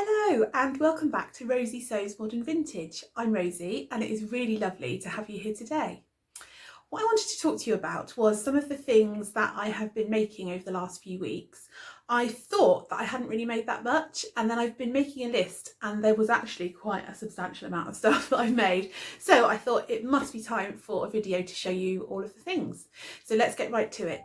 Hello and welcome back to Rosie Sews Modern Vintage. I'm Rosie and it is really lovely to have you here today. What I wanted to talk to you about was some of the things that I have been making over the last few weeks. I thought that I hadn't really made that much, and then I've been making a list and there was actually quite a substantial amount of stuff that I've made. So I thought it must be time for a video to show you all of the things. So let's get right to it.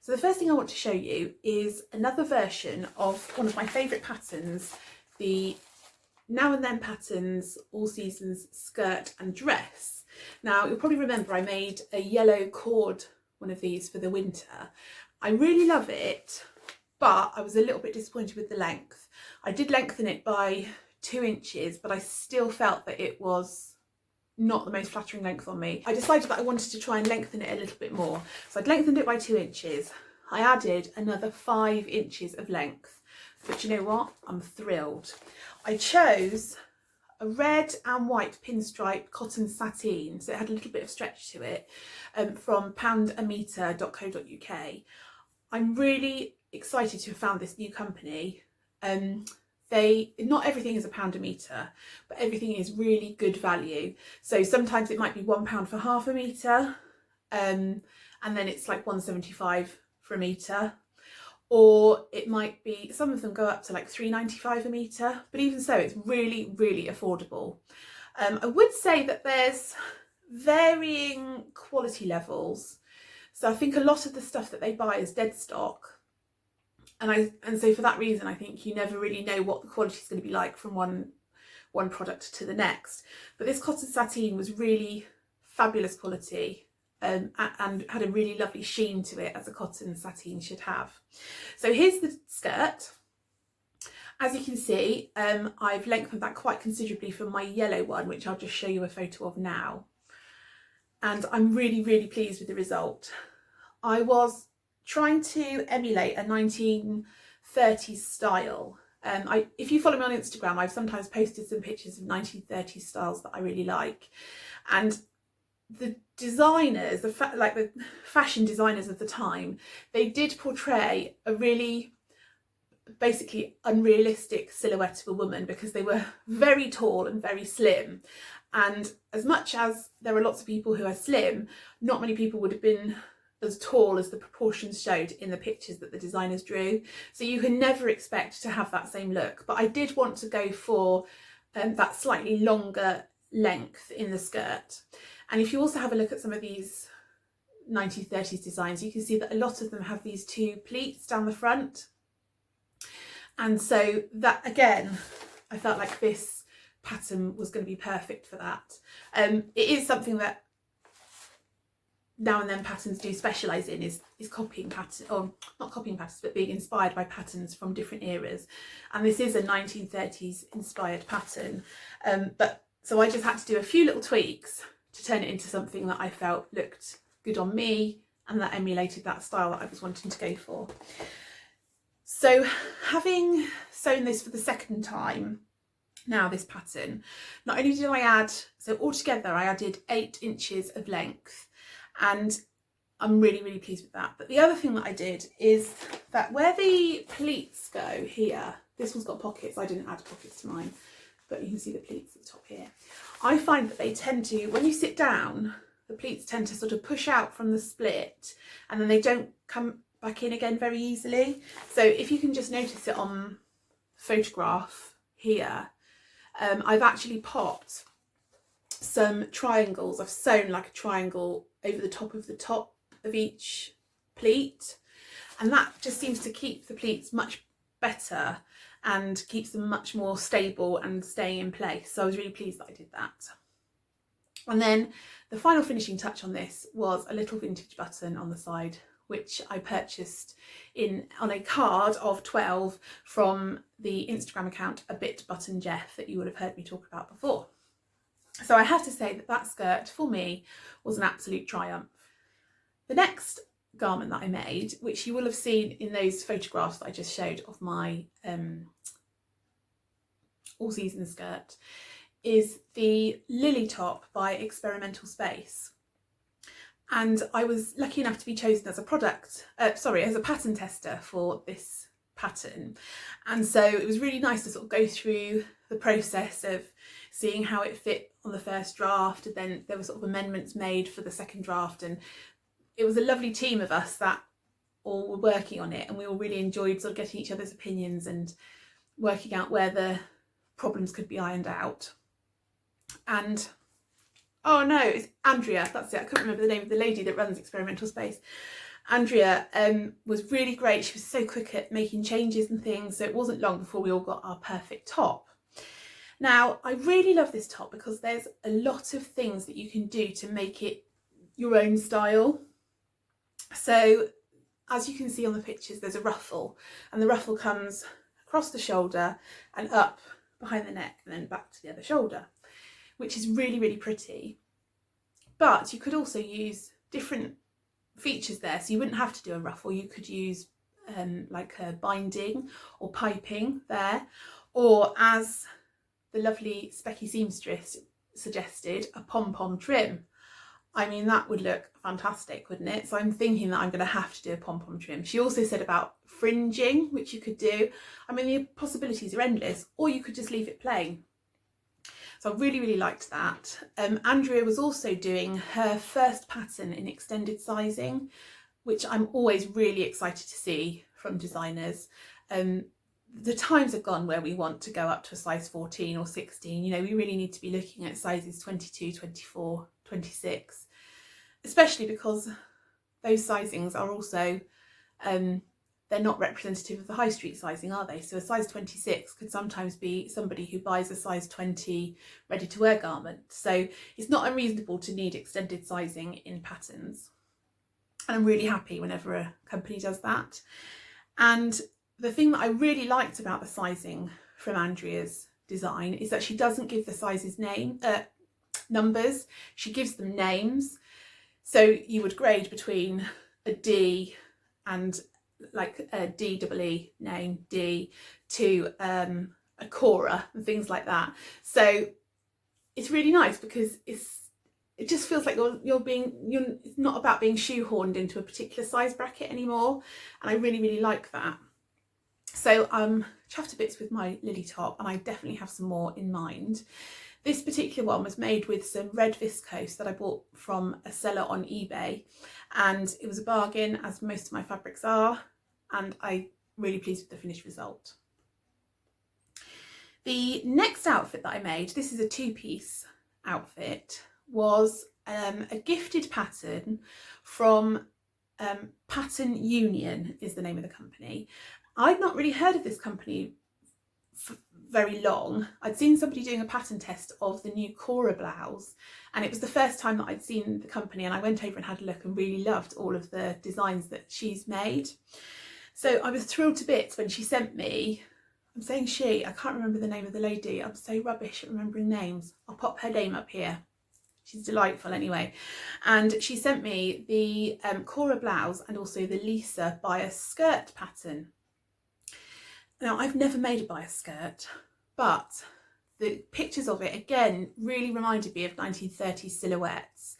So the first thing I want to show you is another version of one of my favourite patterns, the Now and Then Patterns All Seasons skirt and dress. Now you'll probably remember I made a yellow cord one of these for the winter. I really love it, but I was a little bit disappointed with the length. I did lengthen it by 2 inches, but I still felt that it was not the most flattering length on me. I decided that I wanted to try and lengthen it a little bit more. So I'd lengthened it by 2 inches. I added another 5 inches of length. But you know what? I'm thrilled. I chose a red and white pinstripe cotton sateen, so it had a little bit of stretch to it, from poundameter.co.uk. I'm really excited to have found this new company. Not everything is £1 a metre, but everything is really good value. So sometimes it might be £1 for half a metre, and then it's like £1.75 for a metre. Or it might be, some of them go up to like £3.95 a metre, but even so, it's really, really affordable. I would say that there's varying quality levels. So I think a lot of the stuff that they buy is dead stock. And so for that reason, I think you never really know what the quality is going to be like from one product to the next. But this cotton sateen was really fabulous quality, and had a really lovely sheen to it, as a cotton sateen should have. So here's the skirt. As you can see, I've lengthened that quite considerably from my yellow one, which I'll just show you a photo of now. And I'm really, really pleased with the result. I was trying to emulate a 1930s style. If you follow me on Instagram, I've sometimes posted some pictures of 1930s styles that I really like. And the designers, the fashion designers of the time, they did portray a really basically unrealistic silhouette of a woman, because they were very tall and very slim. And as much as there are lots of people who are slim, not many people would have been as tall as the proportions showed in the pictures that the designers drew. So you can never expect to have that same look. But I did want to go for that slightly longer length in the skirt. And if you also have a look at some of these 1930s designs, you can see that a lot of them have these 2 pleats down the front. And so that, again, I felt like this pattern was going to be perfect for that. It is something that Now and Then Patterns do specialise in, is copying patterns, or not copying patterns, but being inspired by patterns from different eras. And this is a 1930s inspired pattern. So I just had to do a few little tweaks to turn it into something that I felt looked good on me and that emulated that style that I was wanting to go for. So having sewn this for the second time now, this pattern, not only did I add, so altogether I added 8 inches of length, and I'm really, really pleased with that. But the other thing that I did is that where the pleats go here, this one's got pockets. I didn't add pockets to mine, but you can see the pleats at the top here. I find that they tend to, when you sit down, the pleats tend to sort of push out from the split, and then they don't come back in again very easily. So if you can just notice it on photograph here, I've actually popped some triangles. I've sewn like a triangle over the top of each pleat, and that just seems to keep the pleats much better and keeps them much more stable and staying in place. So I was really pleased that I did that. And then the final finishing touch on this was a little vintage button on the side, which I purchased on a card of 12 from the Instagram account A Bit Button Jeff that you would have heard me talk about before. So I have to say that that skirt for me was an absolute triumph. The next garment that I made, which you will have seen in those photographs that I just showed of my all season skirt, is the Lily top by Experimental Space. And I was lucky enough to be chosen as as a pattern tester for this pattern. And so it was really nice to sort of go through the process of seeing how it fit on the first draft, and then there were sort of amendments made for the second draft, and it was a lovely team of us that all were working on it, and we all really enjoyed sort of getting each other's opinions and working out where the problems could be ironed out. And oh no, it's Andrea, that's it, I couldn't remember the name of the lady that runs Experimental Space. Andrea was really great. She was so quick at making changes and things, so it wasn't long before we all got our perfect top. Now, I really love this top because there's a lot of things that you can do to make it your own style. So as you can see on the pictures, there's a ruffle, and the ruffle comes across the shoulder and up behind the neck and then back to the other shoulder, which is really, really pretty. But you could also use different features there, so you wouldn't have to do a ruffle. You could use like a binding or piping there, or as the lovely Specky seamstress suggested, a pom-pom trim. I mean, that would look fantastic, wouldn't it? So I'm thinking that I'm going to have to do a pom-pom trim. She also said about fringing, which you could do. I mean, the possibilities are endless, or you could just leave it plain. So I really, really liked that. Andrea was also doing her first pattern in extended sizing, which I'm always really excited to see from designers. The times have gone where we want to go up to a size 14 or 16. You know, we really need to be looking at sizes 22, 24, 26, especially because those sizings are also, they're not representative of the high street sizing, are they? So a size 26 could sometimes be somebody who buys a size 20 ready to wear garment. So it's not unreasonable to need extended sizing in patterns. And I'm really happy whenever a company does that. And the thing that I really liked about the sizing from Andrea's design is that she doesn't give the sizes numbers, she gives them names. So you would grade between a D and like a DEE name D to a Cora and things like that. So it's really nice because it just feels like it's not about being shoehorned into a particular size bracket anymore, and I really, really like that. So I'm chuffed to bits with my Lily top, and I definitely have some more in mind. This particular one was made with some red viscose that I bought from a seller on eBay, and it was a bargain, as most of my fabrics are, and I'm really pleased with the finished result. The next outfit that I made, this is a two-piece outfit, was a gifted pattern from Pattern Union is the name of the company. I'd not really heard of this company for very long. I'd seen somebody doing a pattern test of the new Cora Blouse, and it was the first time that I'd seen the company, and I went over and had a look and really loved all of the designs that she's made. So I was thrilled to bits when she sent me, I'm saying she, I can't remember the name of the lady, I'm so rubbish at remembering names. I'll pop her name up here. She's delightful anyway. And she sent me the Cora Blouse and also the Lisa bias skirt pattern. Now, I've never made a bias skirt, but the pictures of it again really reminded me of 1930s silhouettes.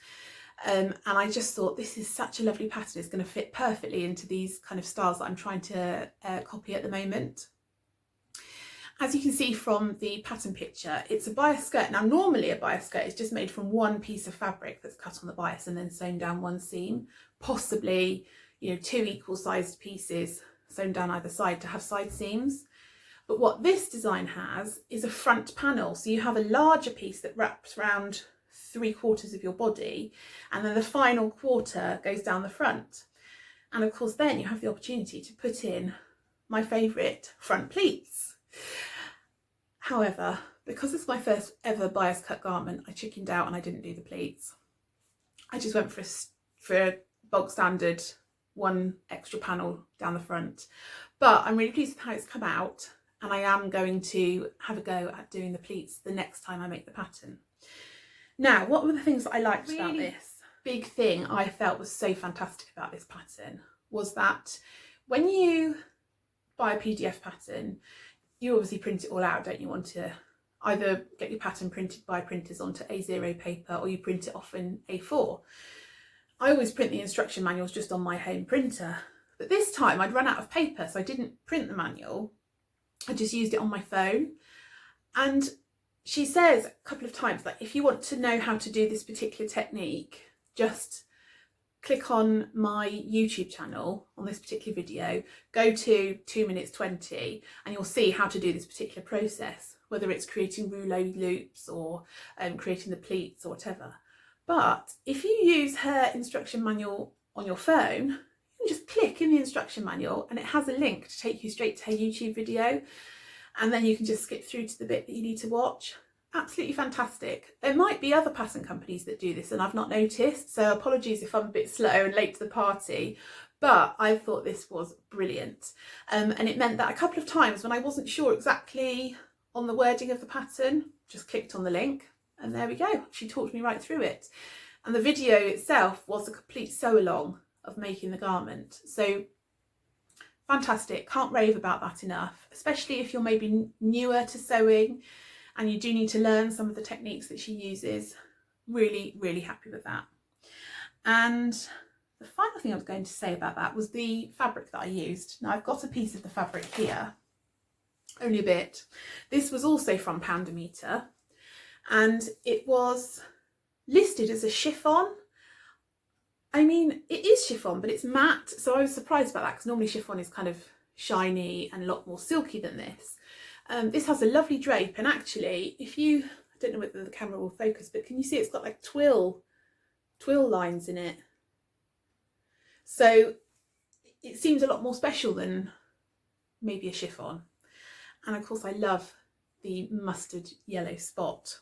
And I just thought, this is such a lovely pattern. It's going to fit perfectly into these kind of styles that I'm trying to copy at the moment. As you can see from the pattern picture, it's a bias skirt. Now, normally a bias skirt is just made from one piece of fabric that's cut on the bias and then sewn down one seam, possibly, you know, two equal sized pieces sewn down either side to have side seams. But what this design has is a front panel. So you have a larger piece that wraps around 3/4 of your body, and then the final quarter goes down the front. And of course, then you have the opportunity to put in my favourite front pleats. However, because it's my first ever bias cut garment, I chickened out and I didn't do the pleats. I just went for a bog standard one extra panel down the front. But I'm really pleased with how it's come out, and I am going to have a go at doing the pleats the next time I make the pattern. Now, what were the things that I liked about this? Big thing I felt was so fantastic about this pattern was that when you buy a PDF pattern, you obviously print it all out, don't you, onto either get your pattern printed by printers onto A0 paper or you print it off in A4. I always print the instruction manuals just on my home printer, but this time I'd run out of paper, so I didn't print the manual. I just used it on my phone. And she says a couple of times that if you want to know how to do this particular technique, just click on my YouTube channel on this particular video, go to 2 minutes 20, and you'll see how to do this particular process, whether it's creating rouleau loops or creating the pleats or whatever. But if you use her instruction manual on your phone, you can just click in the instruction manual and it has a link to take you straight to her YouTube video, and then you can just skip through to the bit that you need to watch. Absolutely fantastic. There might be other pattern companies that do this and I've not noticed, so apologies if I'm a bit slow and late to the party, but I thought this was brilliant. And it meant that a couple of times when I wasn't sure exactly on the wording of the pattern, just clicked on the link and there we go. She talked me right through it. And the video itself was a complete sew along of making the garment. So fantastic, can't rave about that enough, especially if you're maybe newer to sewing and you do need to learn some of the techniques that she uses. Really, really happy with that. And the final thing I was going to say about that was the fabric that I used. Now I've got a piece of the fabric here, only a bit. This was also from Pound a Meter, and it was listed as a chiffon. I mean, it is chiffon, but it's matte, so I was surprised about that because normally chiffon is kind of shiny and a lot more silky than this. This has a lovely drape, and actually, if you, I don't know whether the camera will focus, but can you see it's got like twill lines in it? So it seems a lot more special than maybe a chiffon. And of course I love the mustard yellow spot.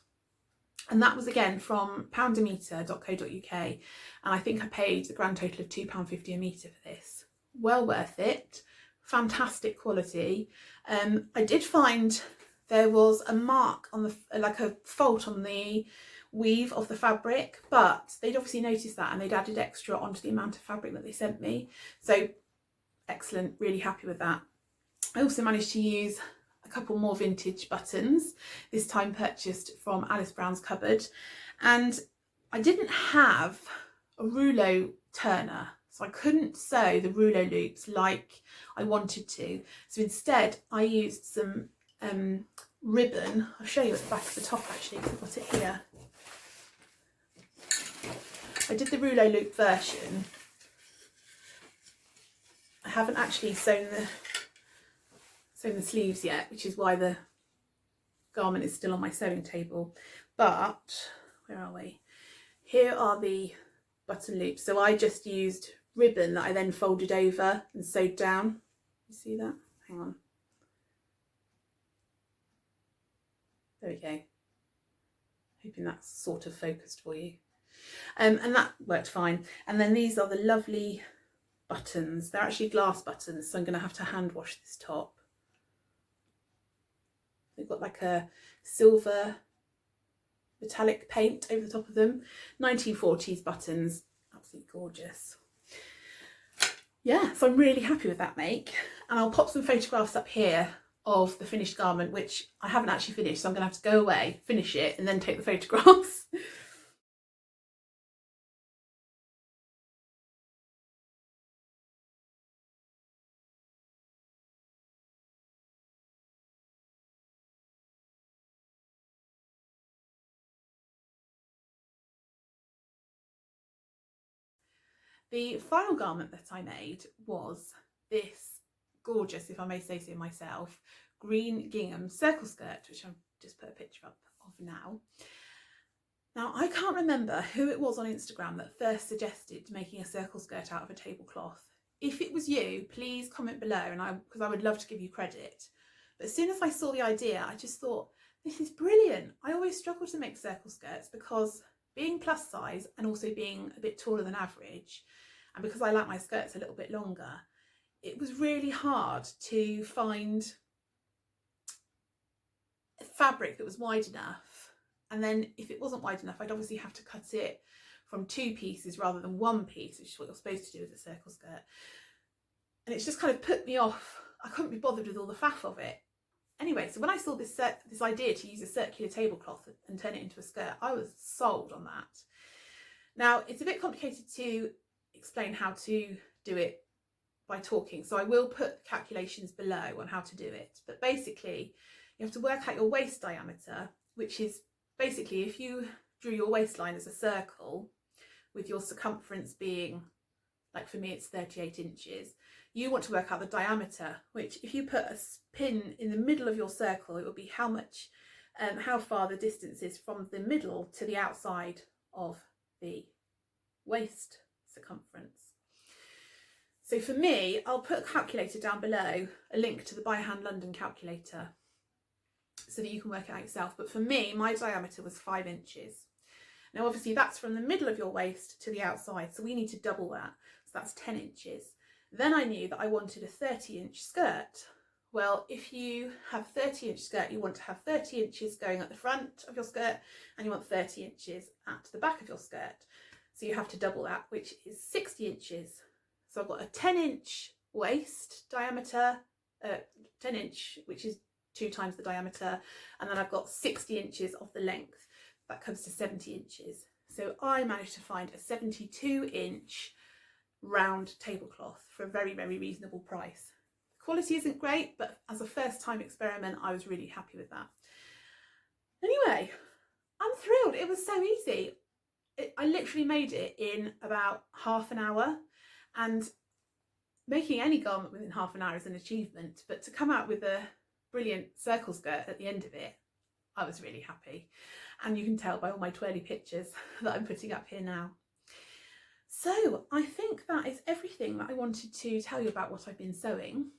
And that was again from poundameter.co.uk, and I think I paid the grand total of £2.50 a metre for this. Well worth it, fantastic quality. I did find there was a mark on the, like a fault on the weave of the fabric, but they'd obviously noticed that and they'd added extra onto the amount of fabric that they sent me. So excellent, really happy with that. I also managed to use a couple more vintage buttons, this time purchased from Alice Brown's Cupboard, and I didn't have a rouleau turner, so I couldn't sew the rouleau loops like I wanted to. So instead I used some ribbon. I'll show you at the back of the top actually because I've got it here. I did the rouleau loop version. I haven't actually sewn the sleeves yet, which is why the garment is still on my sewing table. But where are we? Here are the button loops. So I just used ribbon that I then folded over and sewed down. You see that? Hang on. There we go. Hoping that's sort of focused for you. And that worked fine. And then these are the lovely buttons. They're actually glass buttons, so I'm going to have to hand wash this top. They've got like a silver metallic paint over the top of them. 1940s buttons, absolutely gorgeous. Yeah, so I'm really happy with that make, and I'll pop some photographs up here of the finished garment, which I haven't actually finished, so I'm going to have to go away, finish it, and then take the photographs. The final garment that I made was this gorgeous, if I may say so myself, green gingham circle skirt, which I've just put a picture up of now. Now, I can't remember who it was on Instagram that first suggested making a circle skirt out of a tablecloth. If it was you, please comment below, and because I would love to give you credit. But as soon as I saw the idea, I just thought, this is brilliant. I always struggle to make circle skirts because being plus size and also being a bit taller than average, and because I like my skirts a little bit longer, it was really hard to find a fabric that was wide enough. And then if it wasn't wide enough, I'd obviously have to cut it from 2 pieces rather than 1 piece, which is what you're supposed to do with a circle skirt. And it's just kind of put me off. I couldn't be bothered with all the faff of it. Anyway, so when I saw this idea to use a circular tablecloth and turn it into a skirt, I was sold on that. Now, it's a bit complicated to explain how to do it by talking, so I will put calculations below on how to do it. But basically, you have to work out your waist diameter, which is basically if you drew your waistline as a circle with your circumference being, like for me it's 38 inches, you want to work out the diameter, which if you put a pin in the middle of your circle, it will be how much, how far the distance is from the middle to the outside of the waist circumference. So for me, I'll put a calculator down below, a link to the By Hand London calculator, so that you can work it out yourself. But for me, my diameter was 5 inches. Now obviously that's from the middle of your waist to the outside, so we need to double that, so that's 10 inches. Then I knew that I wanted a 30-inch skirt. Well, if you have a 30-inch skirt, you want to have 30 inches going at the front of your skirt, and you want 30 inches at the back of your skirt. So you have to double that, which is 60 inches. So I've got a 10-inch waist diameter, 10-inch, which is 2 times the diameter, and then I've got 60 inches of the length. That comes to 70 inches. So I managed to find a 72-inch round tablecloth for a very, very reasonable price. The quality isn't great, but as a first-time experiment, I was really happy with that. Anyway, I'm thrilled. It was so easy. I literally made it in about half an hour, and making any garment within half an hour is an achievement, but to come out with a brilliant circle skirt at the end of it, I was really happy. And you can tell by all my twirly pictures that I'm putting up here now. So I think that is everything that I wanted to tell you about what I've been sewing.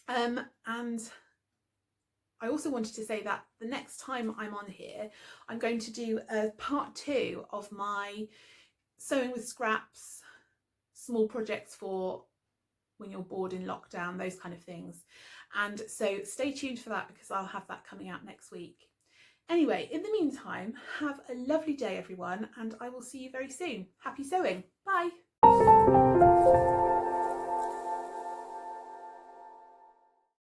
And I also wanted to say that the next time I'm on here, I'm going to do a part 2 of my sewing with scraps, small projects for when you're bored in lockdown, those kind of things. And so stay tuned for that, because I'll have that coming out next week. Anyway, in the meantime, have a lovely day everyone, and I will see you very soon. Happy sewing. Bye.